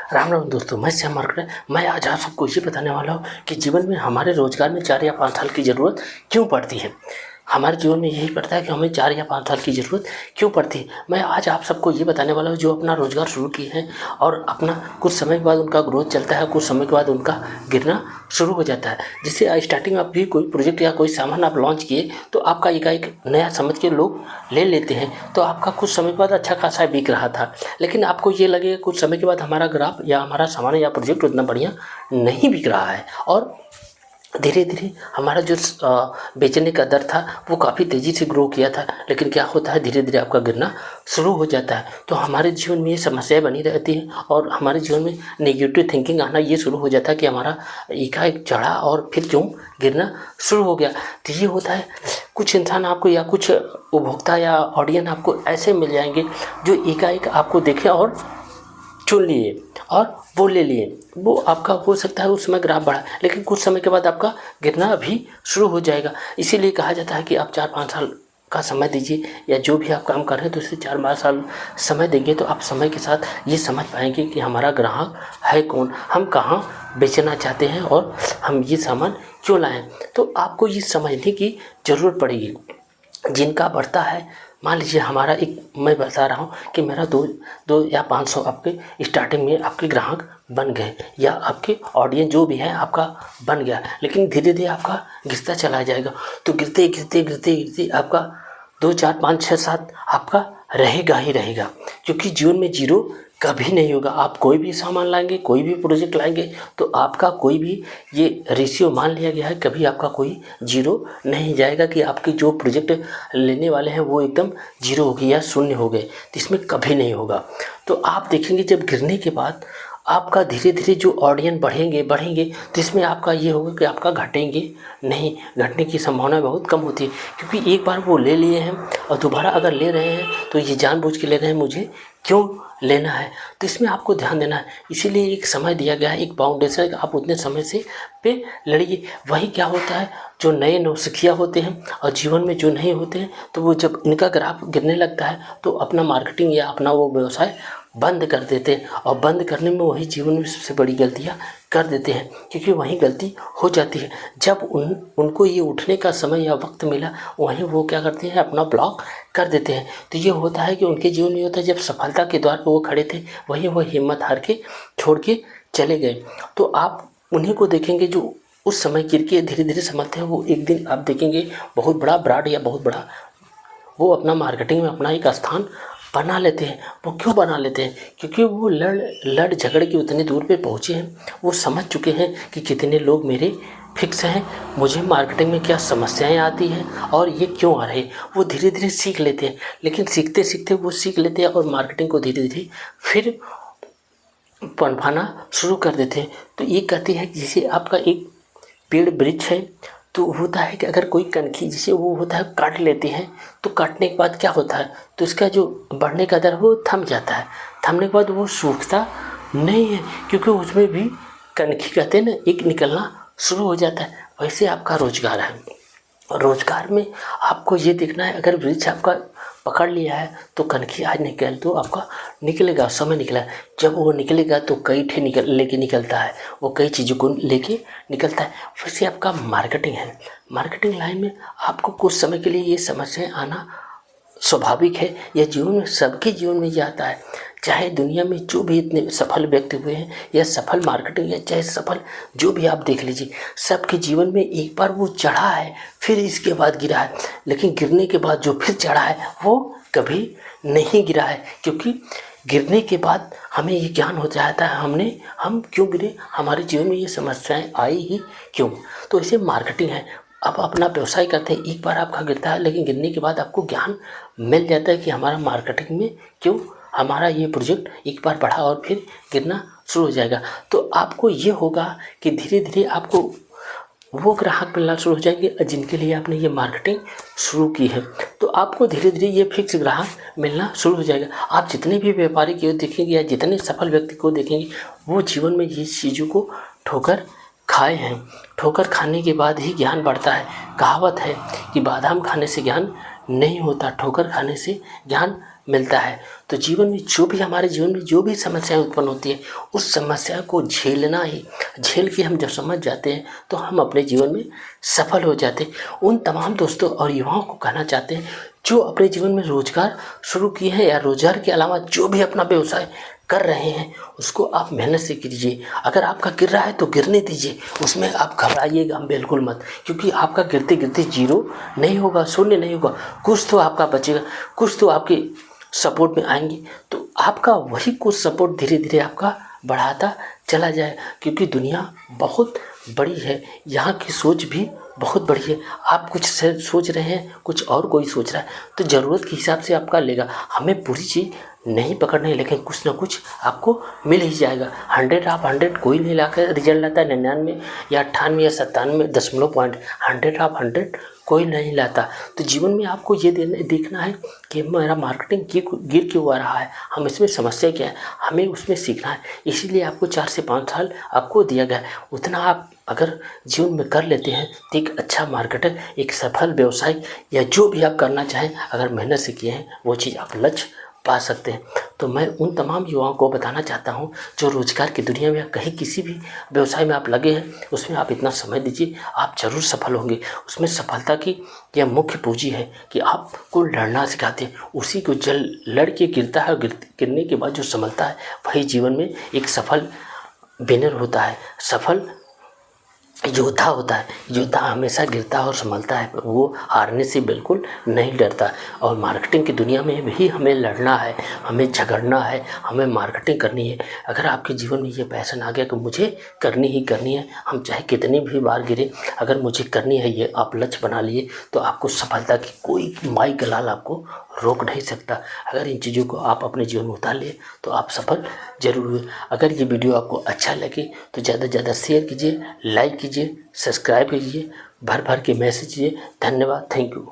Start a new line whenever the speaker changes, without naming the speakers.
राम राम दोस्तों, मैं श्याम मार्कंडे। मैं आज आप सबको ये बताने वाला हूँ कि जीवन में हमारे रोजगार में 4 या 5 साल की ज़रूरत क्यों पड़ती है। हमारे जीवन में यही पड़ता है कि हमें 4 या 5 साल की ज़रूरत क्यों पड़ती है। मैं आज आप सबको ये बताने वाला हूँ जो अपना रोजगार शुरू किए हैं और अपना कुछ समय के बाद उनका ग्रोथ चलता है, कुछ समय के बाद उनका गिरना शुरू हो जाता है। जिससे स्टार्टिंग में आप भी कोई प्रोजेक्ट या कोई सामान आप लॉन्च किए तो आपका एकाएक नया समझ के लोग ले लेते हैं, तो आपका कुछ समय के बाद अच्छा खासा बिक रहा था। लेकिन आपको ये लगेगा कुछ समय के बाद हमारा ग्राफ या हमारा सामान या प्रोजेक्ट उतना बढ़िया नहीं बिक रहा है और धीरे धीरे हमारा जो बेचने का दर था वो काफ़ी तेज़ी से ग्रो किया था। लेकिन क्या होता है, धीरे धीरे आपका गिरना शुरू हो जाता है। तो हमारे जीवन में ये समस्याएं बनी रहती हैं और हमारे जीवन में नेगेटिव थिंकिंग आना ये शुरू हो जाता है कि हमारा एकाएक चढ़ा और फिर क्यों गिरना शुरू हो गया। तो ये होता है, कुछ इंसान आपको या कुछ उपभोक्ता या ऑडियंस आपको ऐसे मिल जाएंगे जो एकाएक आपको देखें और चुन लिए और वो ले लिए। वो आपका हो सकता है उस समय ग्राफ बढ़ा, लेकिन कुछ समय के बाद आपका गिरना भी शुरू हो जाएगा। इसीलिए कहा जाता है कि आप 4-5 साल का समय दीजिए, या जो भी आप काम कर रहे हैं तो उससे 4-5 साल समय देंगे तो आप समय के साथ ये समझ पाएंगे कि हमारा ग्राहक है कौन, हम कहाँ बेचना चाहते हैं और हम ये सामान क्यों लाएं। तो आपको ये समझने की ज़रूरत पड़ेगी। जिनका बढ़ता है, मान लीजिए हमारा एक, मैं बता रहा हूँ कि मेरा 2 या 500 आपके स्टार्टिंग में आपके ग्राहक बन गए या आपके ऑडियंस जो भी है आपका बन गया, लेकिन धीरे धीरे आपका गिरता चला जाएगा। तो गिरते गिरते गिरते गिरते आपका 2, 4, 5, 6, 7 आपका रहेगा ही रहेगा, क्योंकि जीवन में जीरो कभी नहीं होगा। आप कोई भी सामान लाएंगे, कोई भी प्रोजेक्ट लाएंगे तो आपका कोई भी ये रेशियो मान लिया गया है, कभी आपका कोई जीरो नहीं जाएगा कि आपके जो प्रोजेक्ट लेने वाले हैं वो एकदम जीरो हो गए या शून्य हो गए, तो इसमें कभी नहीं होगा। तो आप देखेंगे जब गिरने के बाद आपका धीरे धीरे जो ऑडियंस बढ़ेंगे तो इसमें आपका ये होगा कि आपका घटेंगे नहीं, घटने की संभावना बहुत कम होती है, क्योंकि एक बार वो ले लिए हैं और दोबारा अगर ले रहे हैं तो ये जानबूझ के ले रहे हैं, मुझे क्यों लेना है। तो इसमें आपको ध्यान देना है। इसीलिए एक समय दिया गया है, एक बाउंडेशन है कि आप उतने समय से पे लड़िए। वही क्या होता है, जो नए नौसिखिया होते हैं और जीवन में जो नहीं होते हैं, तो वो जब इनका ग्राफ गिरने लगता है तो अपना मार्केटिंग या अपना वो व्यवसाय बंद कर देते हैं, और बंद करने में वही जीवन में सबसे बड़ी गलतियाँ कर देते हैं, क्योंकि वहीं गलती हो जाती है। जब उनको ये उठने का समय या वक्त मिला, वहीं वो क्या करते हैं, अपना ब्लॉक कर देते हैं। तो ये होता है कि उनके जीवन में होता है, जब सफलता के द्वार पर वो खड़े थे वहीं वो हिम्मत हार के छोड़ के चले गए। तो आप उन्हीं को देखेंगे जो उस समय गिर के धीरे धीरे संभलते हैं, वो एक दिन आप देखेंगे बहुत बड़ा ब्रांड या बहुत बड़ा वो अपना मार्केटिंग में अपना एक स्थान बना लेते हैं। वो क्यों बना लेते हैं, क्योंकि वो लड़ झगड़ के उतने दूर पे पहुँचे हैं, वो समझ चुके हैं कि कितने लोग मेरे फिक्स हैं, मुझे मार्केटिंग में क्या समस्याएं आती हैं और ये क्यों आ रहे हैं। वो धीरे धीरे सीख लेते हैं, लेकिन सीखते सीखते वो सीख लेते हैं और मार्केटिंग को धीरे धीरे फिर पनपाना शुरू कर देते हैं। तो ये कहती है कि जैसे आपका एक पेड़ वृक्ष है, तो होता है कि अगर कोई कनखी जैसे वो होता है काट लेती है, तो काटने के बाद क्या होता है, तो इसका जो बढ़ने का दर वो थम जाता है। थमने के बाद वो सूखता नहीं है, क्योंकि उसमें भी कनखी कहते हैं ना, एक निकलना शुरू हो जाता है। वैसे आपका रोजगार है, रोजगार में आपको ये देखना है, अगर वृक्ष आपका पकड़ लिया है तो कनखी आज निकल तो आपका निकलेगा, समय निकला है। जब वो निकलेगा तो कई ठे लेके निकलता है, वो कई चीज़ों को लेके निकलता है। वैसे आपका मार्केटिंग है, मार्केटिंग लाइन में आपको कुछ समय के लिए ये समस्याएं आना स्वाभाविक है। यह जीवन में, सबके जीवन में ये आता है। चाहे दुनिया में जो भी इतने सफल व्यक्ति हुए हैं या सफल मार्केटिंग या चाहे सफल जो भी आप देख लीजिए, सबके जीवन में एक बार वो चढ़ा है, फिर इसके बाद गिरा है, लेकिन गिरने के बाद जो फिर चढ़ा है वो कभी नहीं गिरा है। क्योंकि गिरने के बाद हमें ये ज्ञान हो जाता है हम क्यों गिरे, हमारे जीवन में ये समस्याएं आई ही क्यों। तो इसे मार्केटिंग है। आप अपना व्यवसाय करते हैं, एक बार आपका गिरता है, लेकिन गिरने के बाद आपको ज्ञान मिल जाता है कि हमारा मार्केटिंग में क्यों हमारा ये प्रोजेक्ट एक बार बढ़ा और फिर गिरना शुरू हो जाएगा। तो आपको ये होगा कि धीरे धीरे आपको वो ग्राहक मिलना शुरू हो जाएंगे जिनके लिए आपने ये मार्केटिंग शुरू की है। तो आपको धीरे धीरे ये फिक्स ग्राहक मिलना शुरू हो जाएगा। आप जितने भी व्यापारी को देखेंगे या जितने सफल व्यक्ति को देखेंगे, वो जीवन में ये चीज़ों को ठोकर खाए हैं। ठोकर खाने के बाद ही ज्ञान बढ़ता है। कहावत है कि बादाम खाने से ज्ञान नहीं होता, ठोकर खाने से ज्ञान मिलता है। तो जीवन में जो भी हमारे जीवन में जो भी समस्याएं उत्पन्न होती है, उस समस्या को झेलना ही, झेल के हम जब समझ जाते हैं तो हम अपने जीवन में सफल हो जाते हैं। उन तमाम दोस्तों और युवाओं को कहना चाहते हैं जो अपने जीवन में रोजगार शुरू किए हैं या रोजगार के अलावा जो भी अपना व्यवसाय कर रहे हैं, उसको आप मेहनत से कीजिए। अगर आपका गिर रहा है तो गिरने दीजिए, उसमें आप घबराइएगा बिल्कुल मत, क्योंकि आपका गिरते गिरते जीरो नहीं होगा, शून्य नहीं होगा। कुछ तो आपका बचेगा, कुछ तो आपके सपोर्ट में आएंगे, तो आपका वही कुछ सपोर्ट धीरे धीरे आपका बढ़ाता चला जाए। क्योंकि दुनिया बहुत बड़ी है, यहाँ की सोच भी बहुत बड़ी है। आप कुछ सोच रहे हैं, कुछ और कोई सोच रहा है, तो ज़रूरत के हिसाब से आपका लेगा। हमें पूरी चीज़ नहीं पकड़नी है, लेकिन कुछ ना कुछ आपको मिल ही जाएगा। 100 आप 100 कोई नहीं ला कर रिजल्ट लाता है, 99 या 98 या 97 दशमलव पॉइंट, 100 आप 100 कोई नहीं लाता। तो जीवन में आपको ये देखना है कि मेरा मार्केटिंग गिर क्यों आ रहा है, हम इसमें समस्या क्या है, हमें उसमें सीखना है। इसीलिए आपको 4 से 5 साल आपको दिया गया है, उतना आप अगर जीवन में कर लेते हैं तो एक अच्छा मार्केटर, एक सफल व्यवसाय या जो भी आप करना चाहें, अगर मेहनत से किए हैं वो चीज़ आप लक्ष्य पा सकते हैं। तो मैं उन तमाम युवाओं को बताना चाहता हूं जो रोजगार की दुनिया में या कहीं किसी भी व्यवसाय में आप लगे हैं, उसमें आप इतना समय दीजिए, आप ज़रूर सफल होंगे। उसमें सफलता की यह मुख्य पूंजी है कि आपको लड़ना सिखाते हैं। उसी को जल लड़ के गिरता है, गिरने के बाद जो संभलता है वही जीवन में एक सफल विनर होता है, सफल योद्धा होता है। योद्धा हमेशा गिरता और संभलता है, वो हारने से बिल्कुल नहीं डरता। और मार्केटिंग की दुनिया में भी हमें लड़ना है, हमें झगड़ना है, हमें मार्केटिंग करनी है। अगर आपके जीवन में ये पैशन आ गया कि मुझे करनी ही करनी है, हम चाहे कितनी भी बार गिरे, अगर मुझे करनी है, ये आप लक्ष्य बना लिए, तो आपको सफलता की कोई माई गलाल आपको रोक नहीं सकता। अगर इन चीज़ों को आप अपने जीवन में उतार लिए तो आप सफल जरूर हुए। अगर ये वीडियो आपको अच्छा लगे तो ज़्यादा से ज़्यादा शेयर कीजिए, लाइक कीजिए, सब्सक्राइब कीजिए, भर भर के मैसेज कीजिए। धन्यवाद, थैंक यू।